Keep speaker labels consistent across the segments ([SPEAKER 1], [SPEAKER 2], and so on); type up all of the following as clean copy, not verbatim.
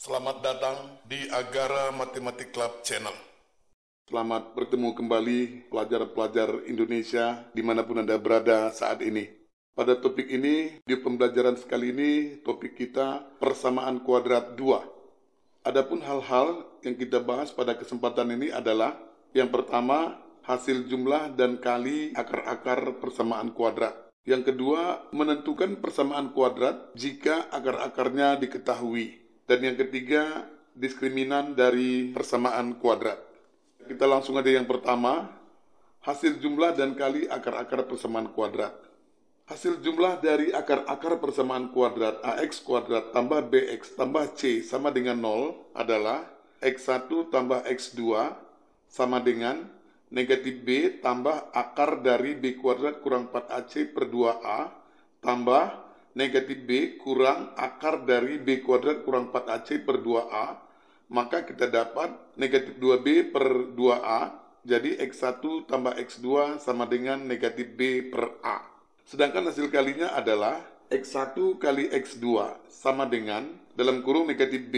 [SPEAKER 1] Selamat datang di Agara Matematik Club Channel.
[SPEAKER 2] Selamat bertemu kembali pelajar-pelajar Indonesia dimanapun Anda berada saat ini. Pada topik ini, di pembelajaran sekali ini, topik kita persamaan kuadrat 2. Adapun hal-hal yang kita bahas pada kesempatan ini adalah yang pertama, hasil jumlah dan kali akar-akar persamaan kuadrat. Yang kedua, menentukan persamaan kuadrat jika akar-akarnya diketahui. Dan yang ketiga, diskriminan dari persamaan kuadrat. Kita langsung aja yang pertama, hasil jumlah dan kali akar-akar persamaan kuadrat. Hasil jumlah dari akar-akar persamaan kuadrat AX kuadrat tambah BX tambah C sama dengan 0 adalah X1 tambah X2 sama dengan negatif B tambah akar dari B kuadrat kurang 4AC per 2A tambah negatif B kurang akar dari B kuadrat kurang 4AC per 2A, maka kita dapat negatif 2B per 2A, jadi X1 tambah X2 sama dengan negatif B per A. Sedangkan hasil kalinya adalah X1 kali X2 sama dengan, dalam kurung negatif B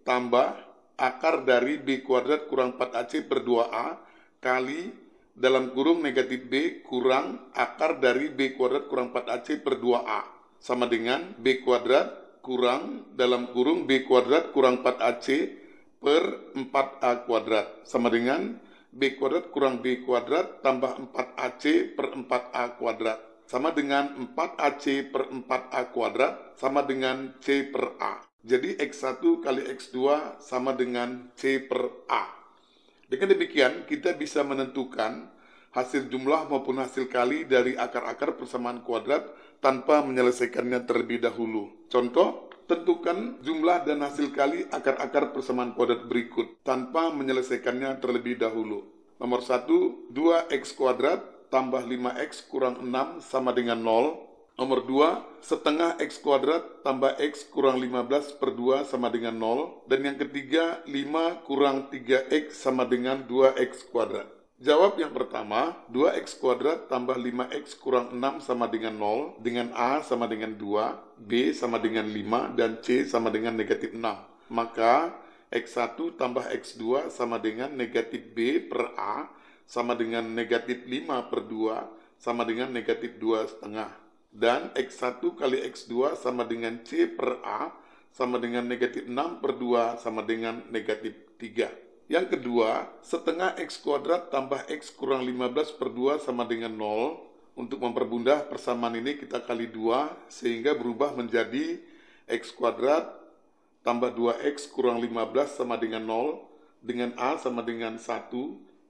[SPEAKER 2] tambah akar dari B kuadrat kurang 4AC per 2A kali dalam kurung negatif B kurang akar dari B kuadrat kurang 4AC per 2A. Sama dengan B kuadrat kurang dalam kurung B kuadrat kurang 4AC per 4A kuadrat. Sama dengan B kuadrat kurang B kuadrat tambah 4AC per 4A kuadrat. Sama dengan 4AC per 4A kuadrat sama dengan C per A. Jadi X1 kali X2 sama dengan C per A. Dengan demikian kita bisa menentukan hasil jumlah maupun hasil kali dari akar-akar persamaan kuadrat tanpa menyelesaikannya terlebih dahulu. Contoh, tentukan jumlah dan hasil kali akar-akar persamaan kuadrat berikut tanpa menyelesaikannya terlebih dahulu. Nomor 1, 2x kuadrat tambah 5x kurang 6 sama dengan 0. Nomor 2, setengah x kuadrat tambah x kurang 15 per 2 sama dengan 0. Dan yang ketiga, 5 kurang 3x sama dengan 2x kuadrat. Jawab yang pertama, 2x kuadrat tambah 5x kurang 6 sama dengan 0, dengan A sama dengan 2, B sama dengan 5, dan C sama dengan negatif 6. Maka, x1 tambah x2 sama dengan negatif B per A, sama dengan negatif 5 per 2, sama dengan negatif 2 setengah. Dan x1 kali x2 sama dengan C per A, sama dengan negatif 6 per 2, sama dengan negatif 3. Yang kedua, setengah x kuadrat tambah x kurang 15 per 2 sama dengan 0. Untuk mempermudah persamaan ini kita kali 2 sehingga berubah menjadi x kuadrat tambah 2x kurang 15 sama dengan 0. Dengan A sama dengan 1,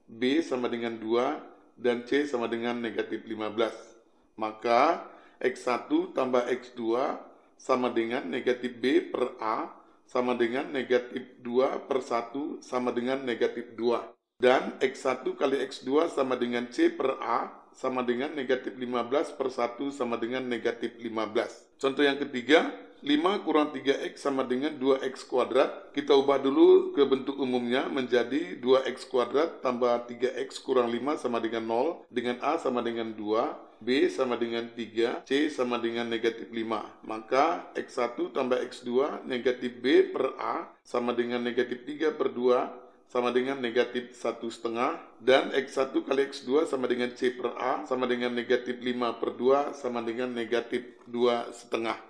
[SPEAKER 2] B sama dengan 2, dan C sama dengan negatif 15. Maka x1 tambah x2 sama dengan negatif B per A sama dengan negatif 2 per 1 sama dengan negatif 2. Dan X1 kali X2 sama dengan C per A sama dengan negatif 15 per 1 sama dengan negatif 15. Contoh yang ketiga, 5 kurang 3X sama dengan 2X kuadrat. Kita ubah dulu ke bentuk umumnya menjadi 2X kuadrat tambah 3X kurang 5 sama dengan 0. Dengan A sama dengan 2. B sama dengan 3, C sama dengan negatif 5. Maka X1 tambah X2 negatif B per A sama dengan negatif 3 per 2 sama dengan negatif 1 setengah. Dan X1 kali X2 sama dengan C per A sama dengan negatif 5 per 2 sama dengan negatif 2 setengah.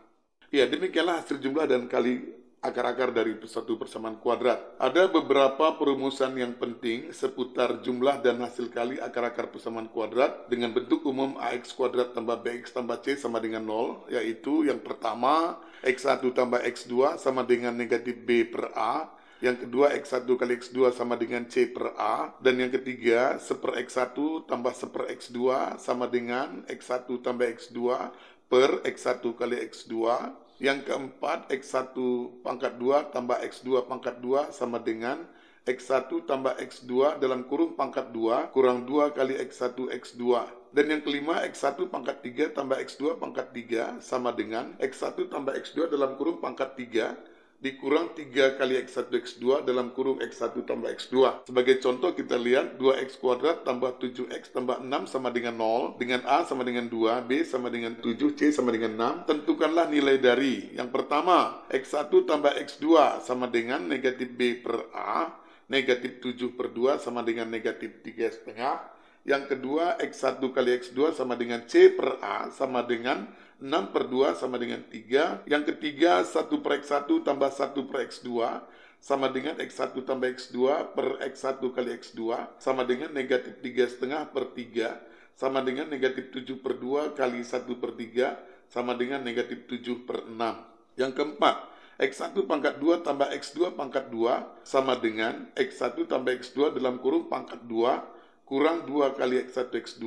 [SPEAKER 2] Ya, demikianlah hasil jumlah dan kali akar-akar dari satu persamaan kuadrat. Ada beberapa perumusan yang penting seputar jumlah dan hasil kali akar-akar persamaan kuadrat dengan bentuk umum AX kuadrat tambah BX tambah C sama dengan 0, yaitu yang pertama X1 tambah X2 sama dengan negatif B per A, yang kedua X1 kali X2 sama dengan C per A, dan yang ketiga seper X1 tambah seper X2 sama dengan X1 tambah X2 per X1 kali X2. Yang keempat, X1 pangkat 2 tambah X2 pangkat 2 sama dengan X1 tambah X2 dalam kurung pangkat 2 kurang 2 kali X1 X2. Dan yang kelima, X1 pangkat 3 tambah X2 pangkat 3 sama dengan X1 tambah X2 dalam kurung pangkat 3 dikurang 3 kali X1 X2 dalam kurung X1 tambah X2. Sebagai contoh kita lihat 2X kuadrat tambah 7X tambah 6 sama dengan 0, dengan A sama dengan 2, B sama dengan 7, C sama dengan 6. Tentukanlah nilai dari yang pertama, X1 tambah X2 sama dengan negatif B per A, negatif 7 per 2 sama dengan negatif 3,5. Yang kedua, X1 kali X2 sama dengan C per A sama dengan 6 per 2 sama dengan 3. Yang ketiga, 1 per X1 tambah 1 per X2 sama dengan X1 tambah X2 per X1 kali X2 sama dengan negatif 3,5 per 3 sama dengan negatif 7 per 2 kali 1 per 3 sama dengan negatif 7 per 6. Yang keempat, X1 pangkat 2 tambah X2 pangkat 2 sama dengan X1 tambah X2 dalam kurung pangkat 2 kurang 2 kali X1 X2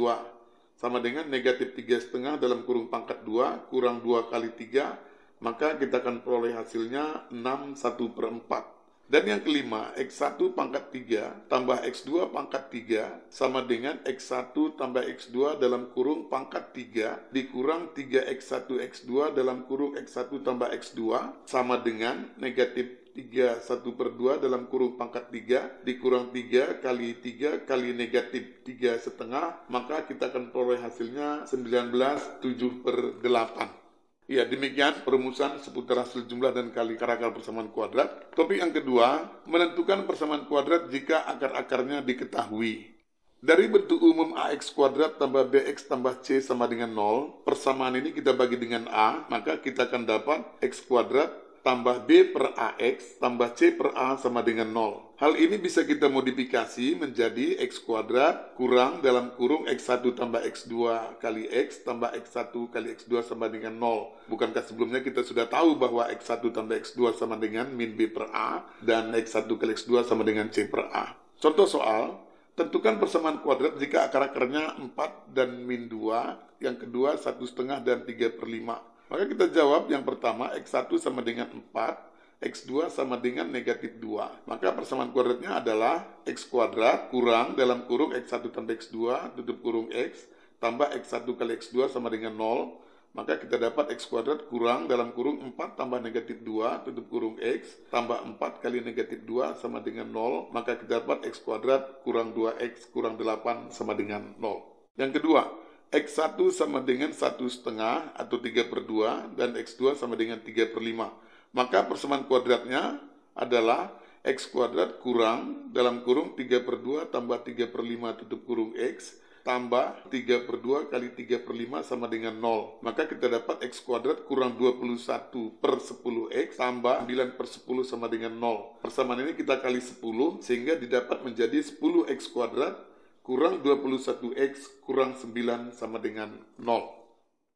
[SPEAKER 2] sama dengan negatif 3,5 dalam kurung pangkat 2 kurang 2 kali 3, maka kita akan peroleh hasilnya 6 1 per 4. Dan yang kelima, X1 pangkat 3 tambah X2 pangkat 3 sama dengan X1 tambah X2 dalam kurung pangkat 3 dikurang 3X1 X2 dalam kurung X1 tambah X2 sama dengan negatif 3 1 per 2 dalam kurung pangkat 3 dikurang 3 kali 3 kali negatif 3,5, maka kita akan peroleh hasilnya 19 7 per 8. Ya, demikian perumusan seputar hasil jumlah dan kali akar persamaan kuadrat. Topik yang kedua, menentukan persamaan kuadrat jika akar-akarnya diketahui. Dari bentuk umum AX kuadrat tambah BX tambah C sama dengan 0, persamaan ini kita bagi dengan A, maka kita akan dapat X kuadrat tambah B per AX tambah C per A sama dengan 0. Hal ini bisa kita modifikasi menjadi X kuadrat kurang dalam kurung X1 tambah X2 kali X tambah X1 kali X2 sama dengan 0. Bukankah sebelumnya kita sudah tahu bahwa X1 tambah X2 sama dengan min B per A dan X1 kali X2 sama dengan C per A. Contoh soal, tentukan persamaan kuadrat jika akar-akarnya 4 dan min 2, yang kedua 1,5 dan 3 per 5. Maka kita jawab yang pertama, X1 sama dengan 4, X2 sama dengan negatif 2. Maka persamaan kuadratnya adalah X kuadrat kurang dalam kurung X1 tambah X2 tutup kurung X tambah X1 kali X2 sama dengan 0. Maka kita dapat X kuadrat kurang dalam kurung 4 tambah negatif 2 tutup kurung X tambah 4 kali negatif 2 sama dengan 0. Maka kita dapat X kuadrat kurang 2X kurang 8 sama dengan 0. Yang kedua, X1 sama dengan 1,5 atau 3 per 2 dan X2 sama dengan 3 per 5. Maka persamaan kuadratnya adalah X kuadrat kurang dalam kurung 3 per 2 tambah 3 per 5 tutup kurung X tambah 3 per 2 kali 3 per 5 sama dengan 0. Maka kita dapat X kuadrat kurang 21 per 10X tambah 9 per 10 sama dengan 0. Persamaan ini kita kali 10 sehingga didapat menjadi 10X kuadrat kurang 21X kurang 9 sama dengan 0.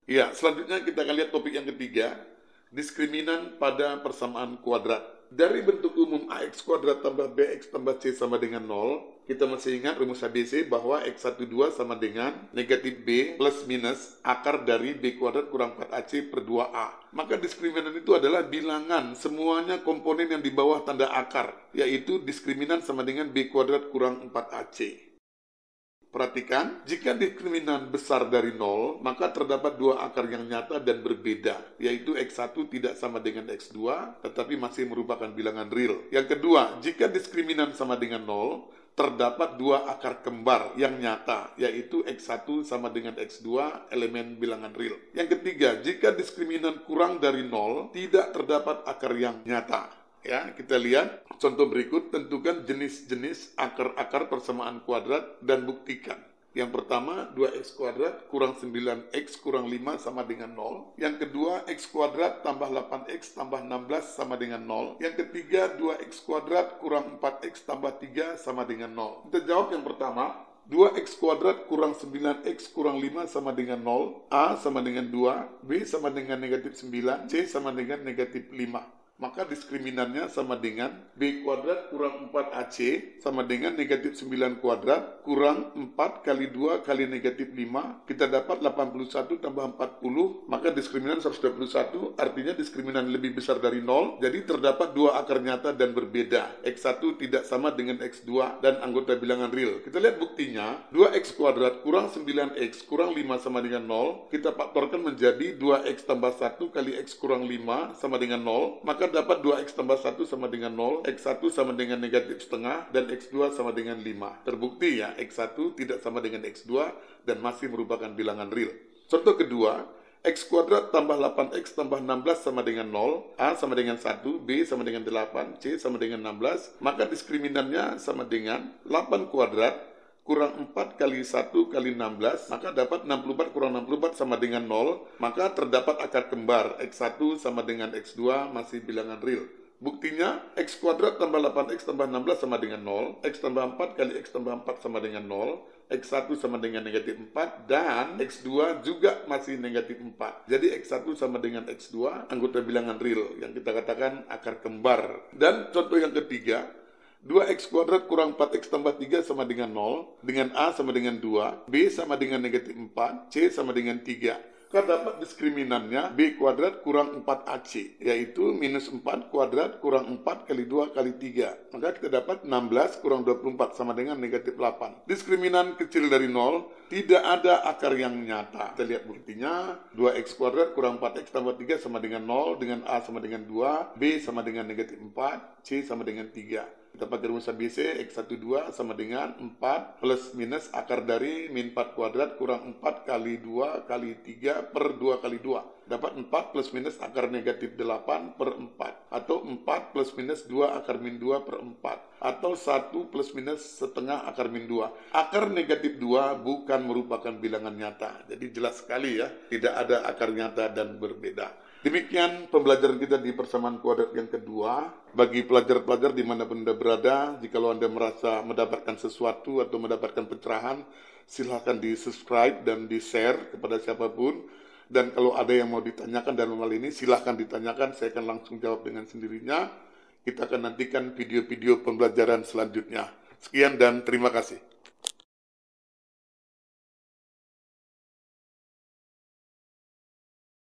[SPEAKER 2] Ya, selanjutnya kita akan lihat topik yang ketiga, diskriminan pada persamaan kuadrat. Dari bentuk umum AX kuadrat tambah BX tambah C sama dengan 0, kita masih ingat rumus ABC bahwa X12 sama dengan negatif B plus minus akar dari B kuadrat kurang 4AC per 2A. Maka diskriminan itu adalah bilangan semuanya komponen yang di bawah tanda akar, yaitu diskriminan sama dengan B kuadrat kurang 4AC. Perhatikan, jika diskriminan besar dari 0, maka terdapat dua akar yang nyata dan berbeda, yaitu X1 tidak sama dengan X2, tetapi masih merupakan bilangan real. Yang kedua, jika diskriminan sama dengan 0, terdapat dua akar kembar yang nyata, yaitu X1 sama dengan X2, elemen bilangan real. Yang ketiga, jika diskriminan kurang dari 0, tidak terdapat akar yang nyata. Ya, kita lihat contoh berikut, tentukan jenis-jenis akar-akar persamaan kuadrat dan buktikan. Yang pertama, 2x kuadrat kurang 9x kurang 5 sama dengan 0. Yang kedua, x kuadrat tambah 8x tambah 16 sama dengan 0. Yang ketiga, 2x kuadrat kurang 4x tambah 3 sama dengan 0. Kita jawab yang pertama, 2x kuadrat kurang 9x kurang 5 sama dengan 0. A sama dengan 2, B sama dengan negatif 9, C sama dengan negatif 5. Maka diskriminannya sama dengan B kuadrat kurang 4AC sama dengan negatif 9 kuadrat kurang 4 kali 2 kali negatif 5. Kita dapat 81 tambah 40, maka diskriminan 121, artinya diskriminan lebih besar dari 0. Jadi terdapat dua akar nyata dan berbeda. X1 tidak sama dengan X2 dan anggota bilangan real. Kita lihat buktinya, 2x kuadrat kurang 9x kurang 5 sama dengan 0. Kita faktorkan menjadi 2x tambah 1 kali x kurang 5 sama dengan 0. Maka maka dapat 2x tambah 1 sama dengan 0, x1 sama dengan negatif setengah, dan x2 sama dengan 5. Terbukti ya, x1 tidak sama dengan x2 dan masih merupakan bilangan real. Contoh kedua, x kuadrat tambah 8x tambah 16 sama dengan 0, A sama dengan 1, B sama dengan 8, C sama dengan 16, maka diskriminannya sama dengan 8 kuadrat kurang 4 kali 1 kali 16, maka dapat 64 kurang 64 sama dengan 0, maka terdapat akar kembar, x1 sama dengan x2 masih bilangan real. Buktinya, x kuadrat tambah 8x tambah 16 sama dengan 0, x tambah 4 kali x tambah 4 sama dengan 0, x1 sama dengan negatif 4, dan x2 juga masih negatif 4. Jadi x1 sama dengan x2, anggota bilangan real, yang kita katakan akar kembar. Dan contoh yang ketiga, 2x kuadrat kurang 4x tambah 3 sama dengan 0, dengan A sama dengan 2, B sama dengan negatif 4, C sama dengan 3. Terdapat diskriminannya B kuadrat kurang 4AC, yaitu minus 4 kuadrat kurang 4 kali 2 kali 3. Maka kita dapat 16 kurang 24 sama dengan negatif 8. Diskriminan kecil dari 0, tidak ada akar yang nyata. Kita lihat buktinya, 2x kuadrat kurang 4x tambah 3 sama dengan 0, dengan A sama dengan 2, B sama dengan negatif 4, C sama dengan 3. Kita pakai rumus ABC, X12 sama dengan 4 plus minus akar dari min 4 kuadrat kurang 4 kali 2 kali 3 per 2 kali 2. Dapat 4 plus minus akar negatif 8 per 4. Atau 4 plus minus 2 akar min 2 per 4. Atau 1 plus minus setengah akar min 2. Akar negatif 2 bukan merupakan bilangan nyata. Jadi jelas sekali ya, tidak ada akar nyata dan berbeda. Demikian pembelajaran kita di persamaan kuadrat yang kedua. Bagi pelajar-pelajar dimanapun Anda berada, jikalau Anda merasa mendapatkan sesuatu atau mendapatkan pencerahan, silahkan di-subscribe dan di-share kepada siapapun. Dan kalau ada yang mau ditanyakan dalam hal ini, silahkan ditanyakan, saya akan langsung jawab dengan sendirinya. Kita akan nantikan video-video pembelajaran selanjutnya. Sekian dan terima kasih.